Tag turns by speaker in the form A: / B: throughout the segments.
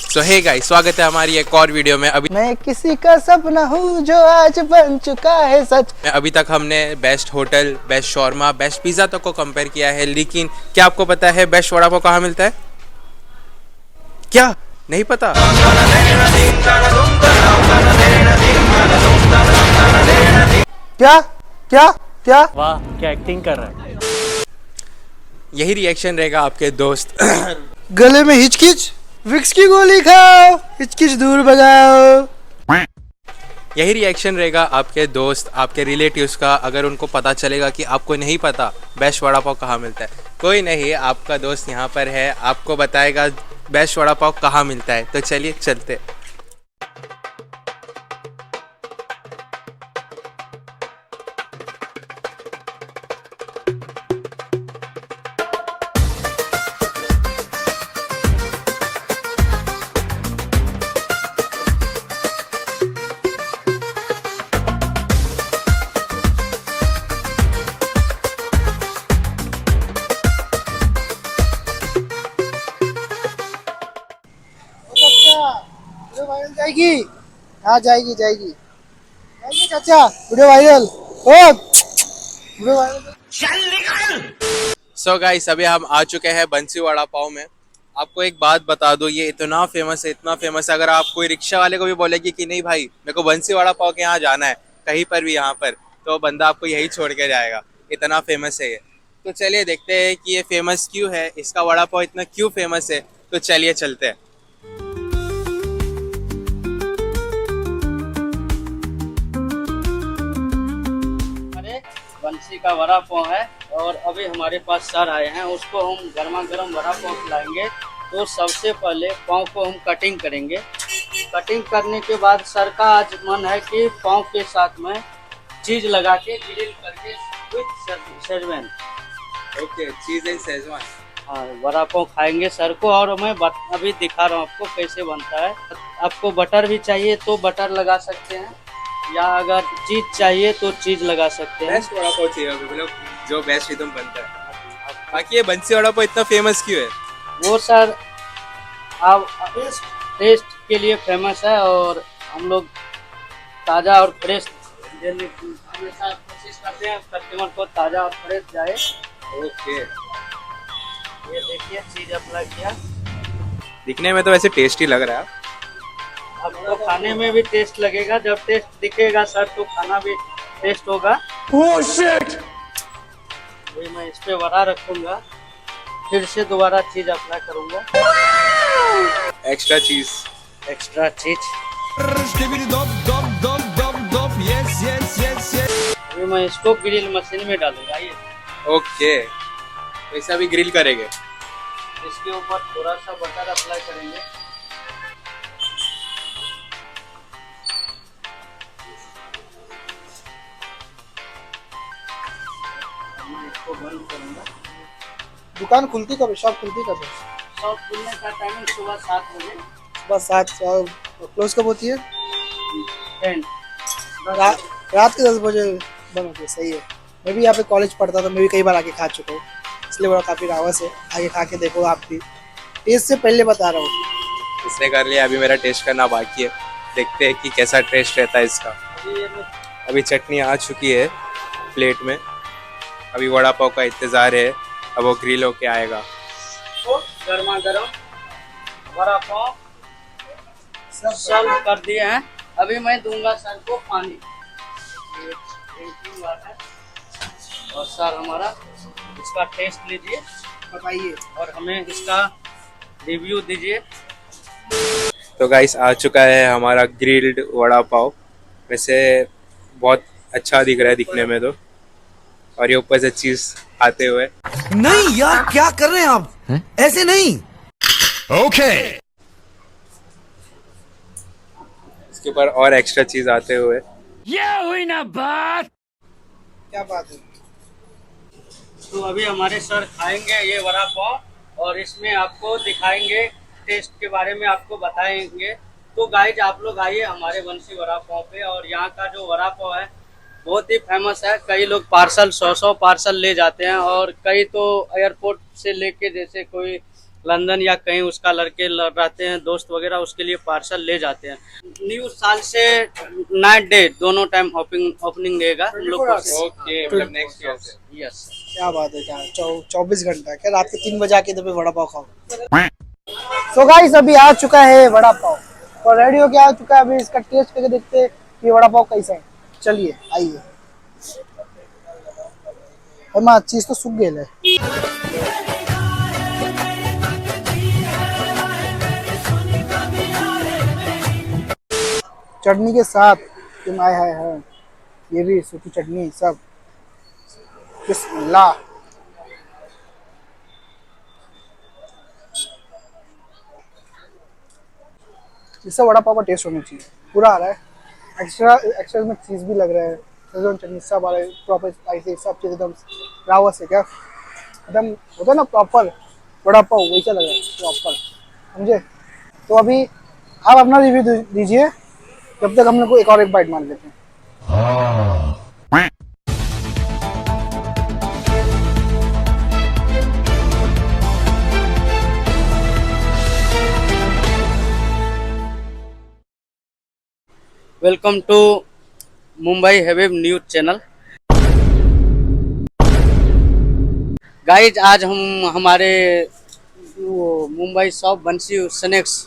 A: सो hey guys, स्वागत है हमारी एक और वीडियो में। अभी
B: मैं किसी का सपना हूँ जो आज बन चुका है सच।
A: अभी तक हमने best hotel, best shawarma, best pizza तक को कंपेयर किया है, लेकिन क्या आपको पता है बेस्ट वड़ा पाव कहाँ मिलता है? क्या नहीं पता?
B: क्या क्या क्या?
C: वाह क्या एक्टिंग कर रहा है।
A: यही रिएक्शन रहेगा आपके दोस्त
B: गले में हिचकिच, विक्स की गोली खाओ, हिचकिच दूर भगाओ।
A: यही रिएक्शन रहेगा आपके दोस्त, आपके रिलेटिव्स का, अगर उनको पता चलेगा कि आपको नहीं पता बेस्ट वड़ा पाव कहाँ मिलता है। कोई नहीं, आपका दोस्त यहाँ पर है, आपको बताएगा बेस्ट वड़ा पाव कहाँ मिलता है। तो चलिए चलते।
B: वीडियो वायरल जाएगी। हाँ जाएगी जाएगी जाएगी चाचा, वीडियो वायरल। ओ वीडियो वायरल।
A: सो गाइस, अभी हम आ चुके हैं बंसी वड़ा पाव में। आपको एक बात बता दो, ये इतना फेमस है, इतना फेमस है, अगर आप कोई रिक्शा वाले को भी बोलेगी कि नहीं भाई मेरे को बंसी वड़ा पाव के यहाँ जाना है, कहीं पर भी यहाँ पर, तो बंदा आपको यही छोड़ के जाएगा। इतना फेमस है ये। तो चलिए देखते हैं कि ये फेमस क्यों है, इसका वड़ा पाव इतना क्यों फेमस है। तो चलिए चलते हैं।
C: बंसी का वड़ा पाव है और अभी हमारे पास सर आए हैं, उसको हम गर्मा गर्म वड़ा पाव खिलाएंगे। तो सबसे पहले पाव को हम कटिंग करेंगे। कटिंग करने के बाद सर का आज मन है कि पाव के साथ में चीज लगा के ग्रिल करके विथ शेजवान।
A: ओके, चीज एंड शेजवान।
C: हाँ, वड़ा पाव खाएंगे सर को। और मैं अभी दिखा रहा हूँ आपको कैसे बनता है। आपको बटर भी चाहिए तो बटर लगा सकते हैं, या अगर चीज चाहिए तो चीज लगा सकते हैं।
A: बेस्ट वड़ा पाव चाहिए मतलब जो बेस्ट एकदम बनता है। बाकी ये बंसी वड़ा पाव इतना फेमस क्यों है?
C: वो सर आप टेस्ट के लिए फेमस है, और हम लोग ताज़ा और फ्रेश देने की हमेशा कोशिश करते हैं, कस्टमर को ताज़ा और फ्रेश जाए।
A: ओके,
C: ये देखिए चीज अप्लाई किया।
A: दिखने में तो वैसे टेस्टी लग रहा है।
C: आपको खाने में भी टेस्ट लगेगा। जब टेस्ट दिखेगा सर तो खाना भी टेस्ट होगा।
B: Oh shit.
C: अभी मैं इस पे वड़ा रखूंगा, फिर से दोबारा चीज अप्लाई करूंगा।
A: एक्स्ट्रा चीज।
C: एक्स्ट्रा चीज। अभी मैं इसको ग्रिल मशीन में डालूंगा। ये
A: ओके, वैसा भी ग्रिल करेंगे।
C: इसके ऊपर थोड़ा सा बटर अप्लाई करेंगे। मैं इसको बंद करूंगा।
B: दुकान खुलती कब है? शॉप खुलती कब है?
C: शॉप खुलने का टाइमिंग सुबह 7 बजे।
B: सुबह 7 और क्लोज कब होती है?
C: 10।
B: रात के 10 बजे बंद होती है। सही है। मैं भी यहाँ पे कॉलेज पढ़ता था, मैं भी कई बार आके खा चुका हूँ, इसलिए बड़ा काफ़ी रावस है। आगे खा के देखो आप भी, टेस्ट से पहले बता रहा हूँ।
A: इसने कर लिया, अभी मेरा टेस्ट करना बाकी है। देखते हैं कि कैसा टेस्ट रहता है इसका। अभी चटनी आ चुकी है प्लेट में, अभी वड़ा पाव का इंतज़ार है, अब वो ग्रिल होके आएगा।
C: तो गर्मा गर्म वड़ा पाव सर्व कर दिए हैं। अभी मैं दूंगा सर को पानी। और सर हमारा इसका टेस्ट लीजिए,
B: बताइए
C: और हमें इसका रिव्यू दीजिए।
A: तो गाइस, आ चुका है हमारा ग्रिल्ड वड़ा पाव। वैसे बहुत अच्छा दिख रहा है दिखने में तो, और ये ऊपर से चीज आते हुए।
D: नहीं यार, क्या कर रहे हैं आप? ऐसे नहीं। ओके।
A: इसके ऊपर और एक्स्ट्रा चीज आते हुए।
D: ये हुई ना बात।
B: क्या बात है।
C: तो अभी हमारे सर खाएंगे ये वड़ा पाव, और इसमें आपको दिखाएंगे, टेस्ट के बारे में आपको बताएंगे। तो गाइज आप लोग आइए हमारे बंसी वड़ा पाव पे। और यहाँ का जो वड़ा पाव है बहुत ही फेमस है। कई लोग पार्सल 100 पार्सल ले जाते हैं, और कई तो एयरपोर्ट से लेके, जैसे कोई लंदन या कहीं उसका लड़के रहते हैं दोस्त वगैरह, उसके लिए पार्सल ले जाते हैं। न्यू साल से नाइट डे दोनों टाइम ओपनिंग रहेगा हम लोग को।
A: ओके, मतलब नेक्स्ट ईयर से।
C: यस।
B: क्या बात है, क्या 24 घंटा क्या, रात के 3 बजे आके इधर पे वड़ा पाव खाओ। सो गाइस अभी आ चुका है वड़ा पाव और रेडी होके आ चुका है। अभी इसका टेस्ट करके देखते हैं कि वड़ा पाव कैसा है। चलिए आइए। माँ चीज तो सूख गई है। चटनी के साथ तुम आए है, ये भी सूखी चटनी सब। बिस्मिल्लाह। इससे वड़ा पाव का टेस्ट होना चाहिए, पूरा आ रहा है। एक्स्ट्रा एक्स्ट्रा में चीज़ भी लग रहा है, शेजवान चटनी सब आ रहा है प्रॉपर, ऐसे सब चीज़ एकदम रावा से क्या एकदम होता है ना प्रॉपर वड़ा पाव, वैसा लग रहा है प्रॉपर, समझे। तो अभी आप अपना रिव्यू दीजिए, जब तक हम लोग को एक बाइट मान लेते हैं।
C: Welcome to Mumbai Habib news channel. Guys आज हम हमारे मुंबई शॉप बंसी स्नैक्स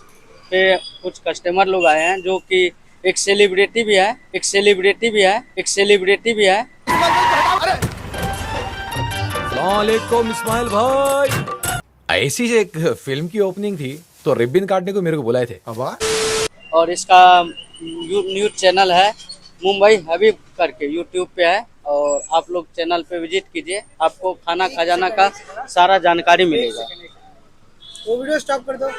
C: पे कुछ कस्टमर लोग आए हैं, जो कि एक सेलिब्रिटी भी है, एक सेलिब्रिटी भी है, एक सेलिब्रिटी भी है।
E: वालेकुम इस्माइल भाई। ऐसी जो एक फिल्म की ओपनिंग थी तो रिबन काटने को मेरे को बुलाए थे।
C: और इसका न्यूज चैनल है मुंबई हबीब करके, यूट्यूब पे है, और आप लोग चैनल पे विजिट कीजिए, आपको खाना खजाना का सारा जानकारी मिलेगा।
B: वो वीडियो स्टॉप कर दो।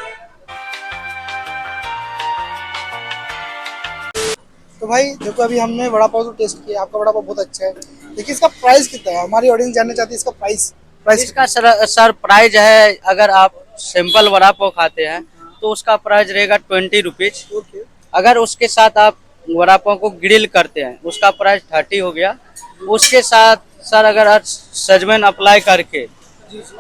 B: तो भाई देखो अभी हमने वड़ा पाव तो टेस्ट किया, आपका वड़ा पाव बहुत अच्छा है, लेकिन इसका प्राइस कितना है? हमारी ऑडियंस जानना चाहती है इसका प्राइस
C: इसका सर प्राइस है, अगर आप सिंपल वड़ा पाव खाते हैं तो उसका प्राइस रहेगा 20 रुपीज।
B: ओके।
C: अगर उसके साथ आप वड़ा पाव को ग्रिल करते हैं उसका प्राइस 30 हो गया। उसके साथ सर अगर आप सजमन अप्लाई करके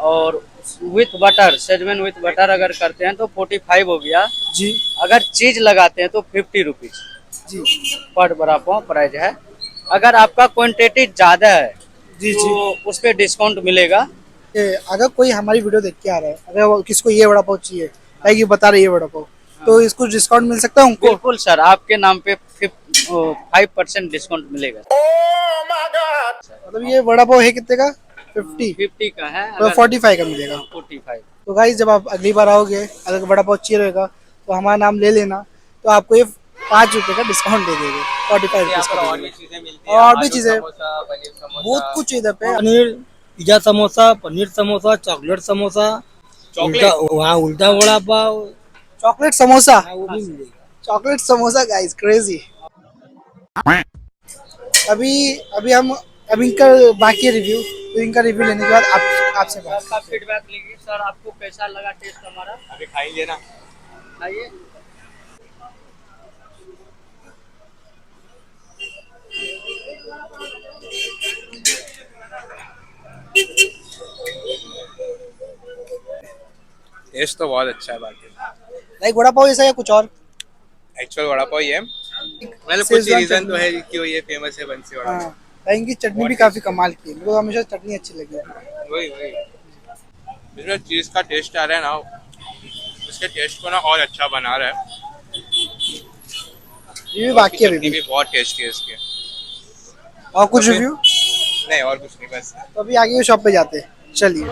C: और विथ बटर, सजमन विथ बटर अगर करते हैं तो 45 हो गया
B: जी।
C: अगर चीज लगाते हैं तो 50 रुपीज
B: जी
C: पर वड़ा पाव प्राइस है। अगर आपका क्वांटिटी ज्यादा है
B: जी
C: तो उस पर डिस्काउंट मिलेगा।
B: अगर कोई हमारी वीडियो देख के आ रहा है, अगर किसको ये वड़ा पाव चाहिए, लाइक ये बता रही है वड़ा पाव, तो इसको डिस्काउंट मिल सकता है उनको?
C: बिल्कुल सर, आपके नाम पे 5% डिस्काउंट मिलेगा।
B: मतलब ये वड़ा पाव है कितने का?
C: 50 का है,
B: तो 45 का मिलेगा।
C: 45।
B: तो गाइस जब आप अगली बार आओगे, अगर वड़ा पाव चाहिए रहेगा तो हमारा नाम ले लेना, तो आपको ये 5 रुपए का डिस्काउंट दे देंगे, 45 रुपीज का
A: और
B: दे
A: भी
B: देंगे।
A: चीजें मिलती हैं,
B: और भी
A: आलू
B: चीजें,
A: समोसा, पनीर समोसा,
B: बहुत कुछ इधर पे।
F: Paneer pizza samosa, paneer samosa, chocolate samosa,
A: chocolate
F: वहाँ उल्टा वड़ा पाव,
B: चॉकलेट समोसा,
F: वो भी मिलेगा।
B: Chocolate samosa guys crazy. अभी हम इनका बाकी रिव्यू, तो इनका रिव्यू लेने के बाद आपसे बात।
C: आपका फीडबैक लेंगे सर, आपको कैसा लगा टेस्ट हमारा,
A: अभी खाएंगे ना।
C: आइए।
A: टेस्ट तो बहुत अच्छा है बाकी।
B: लाइक वड़ा पाव ऐसा या कुछ और?
A: एक्चुअल वड़ा पाव ये है, मतलब कुछ
B: शेजवान
A: रीजन तो
B: चटनी।
A: है क्यों ये फेमस है बंसी वड़ा
B: हाँ, इनकी चटनी भी काफी कमाल की है, मेरे को हमेशा चटनी अच्छी लगी है।
A: पाव। वही इसमें चीज का टेस्ट आ रहा है ना, उसके टेस्ट को ना और अच्छा बना रहा है।
B: ये भी बाकी है
A: चटनी
B: अभी
A: भी बहुत टेस्टी है इसके।
B: और कुछ रिव्यू?
A: नहीं और कुछ नहीं, बस।
B: तो अभी आगे के शॉप पे जाते हैं, चलिए।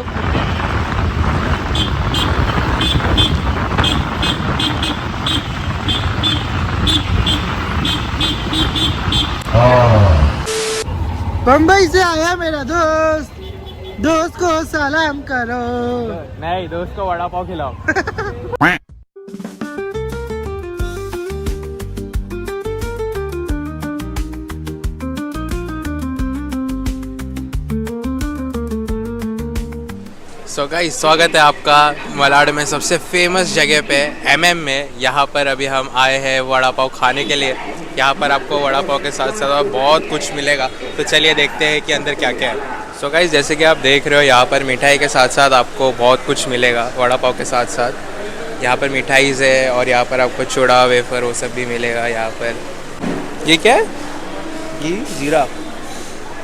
B: बम्बई से आया मेरा दोस्त, दोस्त को सलाम करो।
A: नहीं, दोस्त को वड़ा पाव खिलाओ। सो सो गाइस स्वागत है आपका मलाड में सबसे फेमस जगह पे एमएम में। यहाँ पर अभी हम आए हैं वड़ा पाव खाने के लिए। यहाँ पर आपको वड़ा पाव के साथ साथ बहुत कुछ मिलेगा, तो चलिए देखते हैं कि अंदर क्या क्या है। सो गाइस जैसे कि आप देख रहे हो यहाँ पर मिठाई के साथ साथ आपको बहुत कुछ मिलेगा वड़ा पाव के साथ साथ। यहाँ पर मिठाई है और यहाँ पर आपको चूड़ा वेफर वो सब भी मिलेगा। यहाँ पर ये क्या है? ये जीरा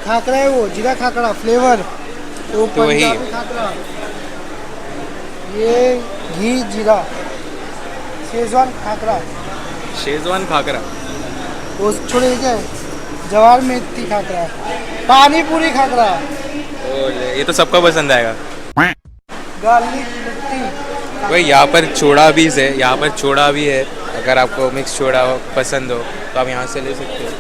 B: खाकरा है, वो जीरा खाकरा फ्लेवर, तो
A: तो वही।
B: पंजाबी खाकरा, ये घी जीरा, शेजवान खाकरा,
A: शेजवान खाकरा,
B: वो छोड़े क्या है, जवार मेथी खाकरा, पानी पूरी खाकरा,
A: ये तो सबको पसंद आएगा।
B: गार्लिक लिट्टी।
A: वही यहाँ पर चूड़ा भी है, यहाँ पर चूड़ा भी है। अगर आपको मिक्स चूड़ा पसंद हो तो आप यहाँ से ले सकते हो।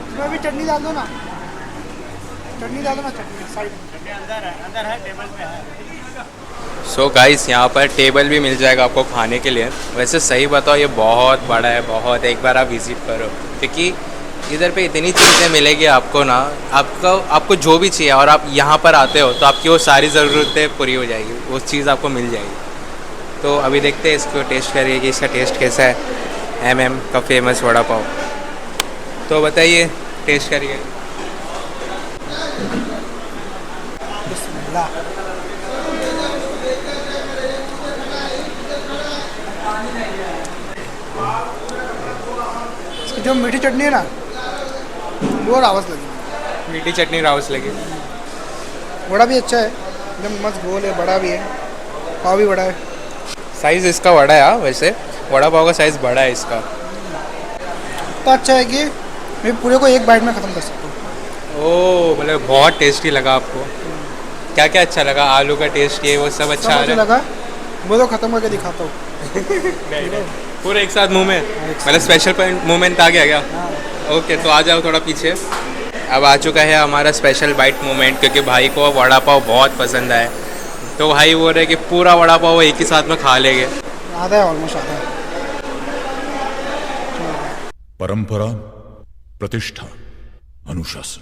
B: इसमें भी चटनी डाल दो ना, चटनी डालो ना, चटनी साइड
A: सो गाइस यहाँ पर टेबल भी मिल जाएगा आपको खाने के लिए। वैसे सही बताओ ये बहुत बड़ा है, बहुत। एक बार आप विज़िट करो क्योंकि इधर पे इतनी चीज़ें मिलेगी आपको ना, आपको जो भी चाहिए और आप यहाँ पर आते हो तो आपकी वो सारी ज़रूरतें पूरी हो जाएगी, वो चीज़ आपको मिल जाएगी। तो अभी देखते हैं इसको टेस्ट करिए कि इसका टेस्ट कैसा है। एमएम का फेमस वड़ा पाव, तो बताइए टेस्ट करिए।
B: बिस्मिल्लाह। इसकी जो मीठी चटनी है ना, वो रावत लगी।
A: मीठी चटनी राउस लगी।
B: वड़ा भी अच्छा है, एकदम मस्त गोल है, बड़ा भी है, पाव भी बड़ा है।
A: साइज़ इसका बड़ा है। हाँ वैसे वड़ा पाव का साइज़ बड़ा है इसका।
B: तो अच्छा है कि मैं पूरे को एक बाइट में ख़त्म कर सकता हूँ।
A: ओह मतलब बहुत टेस्टी लगा आपको? क्या क्या अच्छा लगा? आलू का टेस्ट ये वो सब अच्छा आ
B: मुझे
A: रहा
B: लगा वो तो ख़त्म करके दिखाता हूँ।
A: है? पूरा एक साथ मुंह में, मतलब स्पेशल मोमेंट आ गया क्या? ओके तो आ जाओ थोड़ा पीछे। अब आ चुका है हमारा स्पेशल बाइट मोमेंट, क्योंकि भाई को वड़ा पाव बहुत पसंद है। तो भाई बोल रहे कि पूरा वड़ा पाव वो एक ही साथ में खा लेंगे।
B: आधा है, ऑलमोस्ट आधा है।
G: परंपरा, प्रतिष्ठा, अनुशासन।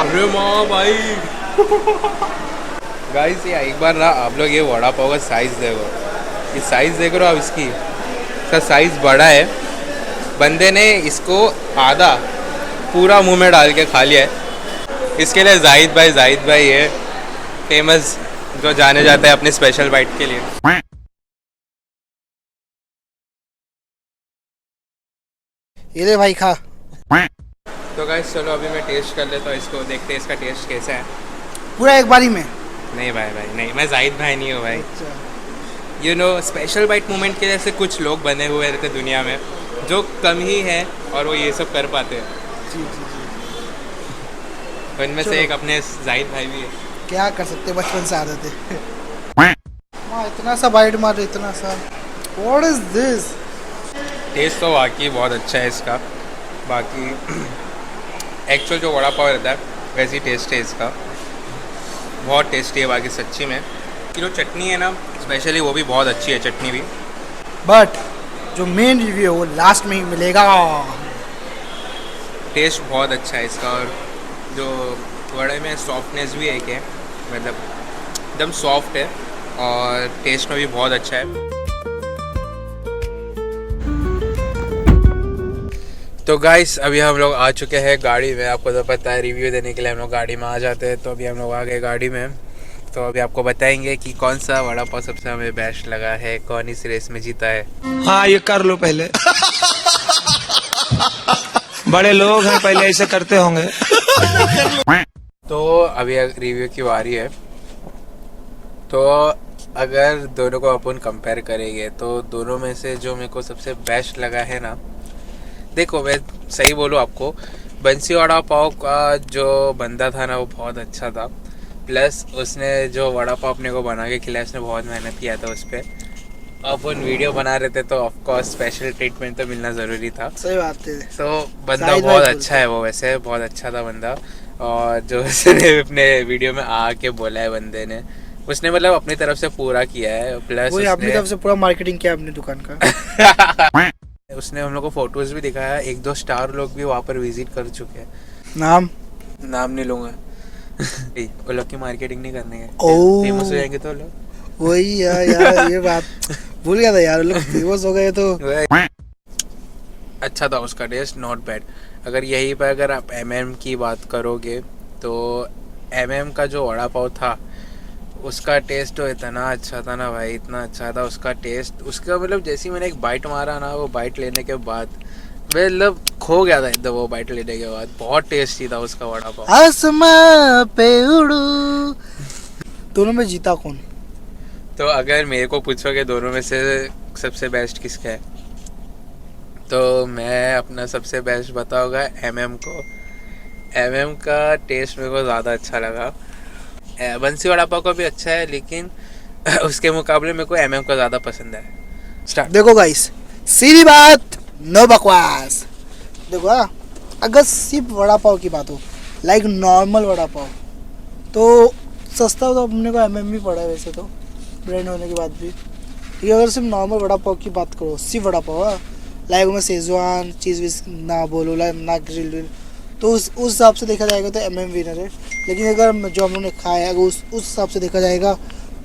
A: अरे माँ भाई गाइस ये एक बार ना आप लोग ये वड़ा पाव का साइज़ देखो, ये साइज़ देख रहे हो आप इसकी, इसका साइज़ बड़ा है। बंदे ने इसको आधा पूरा मुंह में डाल के खा लिया है। इसके लिए जाहिद भाई है फेमस, जो जाने जाते हैं अपने स्पेशल बाइट के लिए।
B: ये ले भाई खा।
A: तो गाइस चलो अभी मैं टेस्ट कर लेता हूँ इसको, देखते हैं इसका टेस्ट कैसा है।
B: पूरा एक बारी में।
A: नहीं भाई नहीं, मैं जाहिद भाई नहीं हूँ भाई। You know special byte moment के जैसे कुछ लोग बने हुए रहते दुनिया में जो कम ही है और वो ये सब कर पाते हैं।
B: जी।
A: तो इनमें से एक अपने जाहिद भाई भी है।
B: क्या कर सकते, बचपन से आदत है। हाँ इतना सा बाइट मार रहे, इतना सा। What is this?
A: टेस्ट तो वाकई बहुत अच्छा है इसका। बाकी एक्चुअल जो वड़ा पाव रहता है वैसी टेस्ट है इसका, बहुत टेस्टी है बाकी सच्ची में। कि जो चटनी है ना स्पेशली वो भी बहुत अच्छी है, चटनी भी।
B: बट जो मेन रिव्यू है वो लास्ट में ही मिलेगा।
A: टेस्ट बहुत अच्छा है इसका, और जो वड़े में सॉफ्टनेस भी है कि मतलब एकदम सॉफ्ट है और टेस्ट में भी बहुत अच्छा है। तो गाइस अभी हम लोग आ चुके हैं गाड़ी में। आपको तो पता है रिव्यू देने के लिए हम लोग गाड़ी में आ जाते हैं। तो अभी हम लोग आ गए गाड़ी में, तो अभी आपको बताएंगे कि कौन सा वड़ा पाव सबसे हमें बेस्ट लगा है, कौन इस रेस में जीता है।
F: हाँ ये कर लो पहले। बड़े लोग हैं, पहले ऐसे करते होंगे।
A: तो अभी रिव्यू की बारी है। तो अगर दोनों को अपन कंपेयर करेंगे तो दोनों में से जो मेरे को सबसे बेस्ट लगा है ना, देखो मैं सही बोलूँ आपको, बंसी वड़ा पाव का जो बंदा था ना वो बहुत अच्छा था। प्लस उसने जो वड़ा पाव अपने को बना के खिलाया, उसने बहुत मेहनत किया था उस पर। अपन वीडियो बना रहे थे तो ऑफकोर्स स्पेशल ट्रीटमेंट तो मिलना ज़रूरी था।
B: सही बात है।
A: तो बंदा बहुत अच्छा है, वो वैसे बहुत अच्छा था बंदा। और जो उसने अपने वीडियो में आके बोला है बंदे ने, उसने मतलब अपनी तरफ से पूरा किया है। प्लस
B: वो अपनी तरफ से पूरा मार्केटिंग किया अपनी दुकान का।
A: उसने हम लोग को फोटोज भी दिखाया, 1-2 स्टार लोग भी वहाँ पर विजिट कर चुके हैं।
B: नाम
A: नाम नहीं लूंगा। वो लोग की मार्केटिंग नहीं करने का,
B: ओ।
A: फेमस हो जाएंगे तो लोग।
B: वही यार ये बात भूल गया था यार, लोग फेमस हो गए तो।
A: अच्छा था उसका टेस्ट, नॉट बैड। अगर यहीं पर अगर आप MM की बात करोगे तो MM का जो वड़ा पाव था उसका टेस्ट तो इतना अच्छा था ना भाई, इतना अच्छा था उसका टेस्ट। उसका मतलब जैसे ही मैंने एक बाइट मारा ना, वो बाइट लेने के बाद मतलब खो गया था एकदम। वो बाइट लेने के बाद बहुत टेस्टी था उसका वड़ा पाव।
B: आसमां पे उड़ू। दोनों में जीता कौन?
A: तो अगर मेरे को पूछोगे दोनों में से सबसे बेस्ट किसका है, तो मैं अपना सबसे बेस्ट बताऊंगा MM को। MM का टेस्ट मेरे को ज़्यादा अच्छा लगा। बंसी वड़ा पाव का भी अच्छा है, लेकिन उसके मुकाबले मेरे को MM का ज़्यादा पसंद है। स्टार्ट।
B: देखो गाइस, सीधी बात, नो बकवास। देखो अगर सिर्फ वड़ा पाव की बात हो, लाइक नॉर्मल वड़ा पाव, तो सस्ता तो अपने को MM ही पड़ा है वैसे तो, ब्रांड होने के बाद भी। लेकिन अगर सिर्फ नॉर्मल वड़ा पाव की बात करो, सिर्फ वड़ा पाव, लाइक में शेजवान चीज़ विज ना बोलो, ना ग्रिल विल, तो उस हिसाब से देखा जाएगा तो MM विनर है। लेकिन अगर जो हम लोग ने खाया है अगर उस हिसाब से देखा जाएगा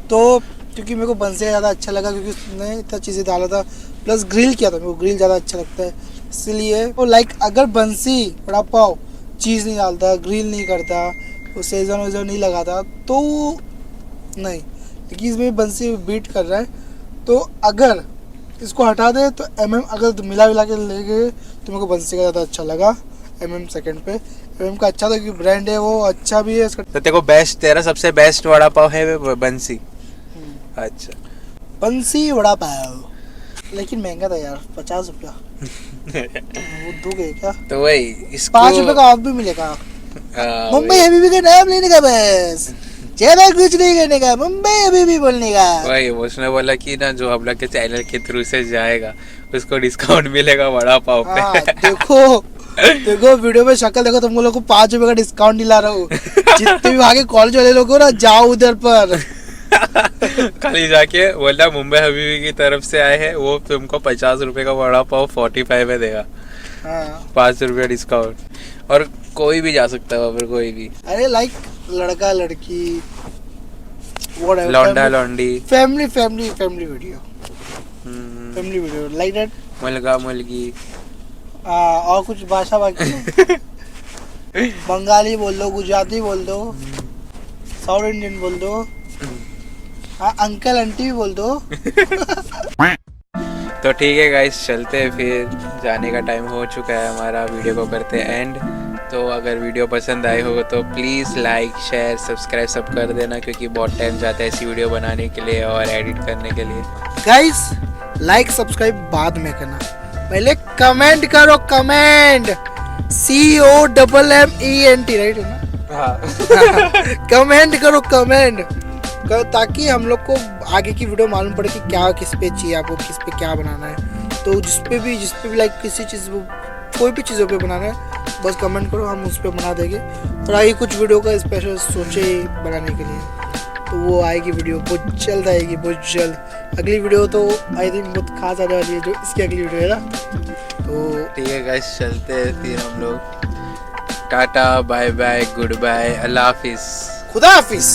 B: तो, क्योंकि मेरे को बंसी ज़्यादा अच्छा लगा, क्योंकि उसने इतना चीज़ें डाला था, प्लस ग्रिल किया था, मेरे को ग्रिल ज़्यादा अच्छा लगता है इसलिए। और लाइक अगर बंसी वड़ा पाव चीज़ नहीं डालता, ग्रिल नहीं करता, वो शेजवान वेजवान नहीं लगाता तो नहीं, लेकिन इसमें बंसी बीट कर रहा है। तो अगर इसको हटा दे तो MM अगर मिला के ले गए तो मेरे को बंसी का ज़्यादा अच्छा लगा। MM सेकंड पे, MM का अच्छा था क्योंकि ब्रांड है वो, अच्छा भी है इसका।
A: तो तेरे को बेस्ट, तेरा सबसे बेस्ट वड़ा पाव है बंसी? अच्छा,
B: बंसी वड़ा पाव, लेकिन महंगा था यार, 50 रुपया। वो दोगे क्या?
A: तो वही इसको
B: 5 रुपये का ऑफ भी मिलेगा। मुंबई
A: वही-
B: हबीबी का नाम लेने का बस, ज्यादा कुछ नहीं करने का, मुंबई हबीबी बोलने का।
A: वही उसने बोला कि ना जो हम लोग के चैनल के थ्रू से जाएगा उसको डिस्काउंट मिलेगा वड़ा पाव पे।
B: हाँ, देखो वीडियो में शक्ल देखो, तुम लोग को 5 रुपए का डिस्काउंट दिला रहा हूँ। जितने भी आगे कॉलेज वाले लोग हो ना, जाओ उधर पर।
A: खाली जाके बोला मुंबई हबीबी की तरफ से आए हैं, वो तुमको 50 रुपए का वड़ा पाव 45 में देगा।
B: हाँ,
A: 5 रुपया डिस्काउंट, और कोई भी जा सकता है वहाँ पर, कोई भी,
B: अरे लाइक लड़का लड़की,
A: लौंडा लौंडी,
B: family video, family video like that.
A: मुलगा मुलगी,
B: और कुछ भाषा बाकी है? बंगाली बोल दो, गुजराती बोल दो, साउथ इंडियन बोल दो, हाँ अंकल आंटी भी बोल दो।
A: तो ठीक है गाइस, चलते हैं फिर, जाने का टाइम हो चुका है हमारा, वीडियो को करते हैं एंड। तो अगर वीडियो पसंद आई हो तो प्लीज़ लाइक शेयर सब्सक्राइब सब कर देना, क्योंकि बहुत टाइम जाता है ऐसी वीडियो बनाने के लिए और एडिट करने के लिए।
B: गाइस लाइक सब्सक्राइब बाद में करना, पहले कमेंट करो, कमेंट COMMENT राइट है ना? कमेंट करो, ताकि हम लोग को आगे की वीडियो मालूम पड़े कि क्या किस पे चाहिए, आपको किस पे क्या बनाना है। तो जिस पे भी लाइक किसी चीज़ कोई भी चीज़ों पे बनाना है बस कमेंट करो, हम उस पर बना देंगे। और आगे कुछ वीडियो का स्पेशल सोचे बनाने के लिए, तो वो आएगी वीडियो, बहुत जल्द आएगी, बहुत जल्द। अगली वीडियो तो आई थिंक बहुत खास आने वाली है, जो इसकी अगली वीडियो है ना। तो
A: ठीक है गाइस, चलते हैं फिर हम लोग। Tata bye bye goodbye, अल्लाह हाफिज़।
B: खुदा हाफिज।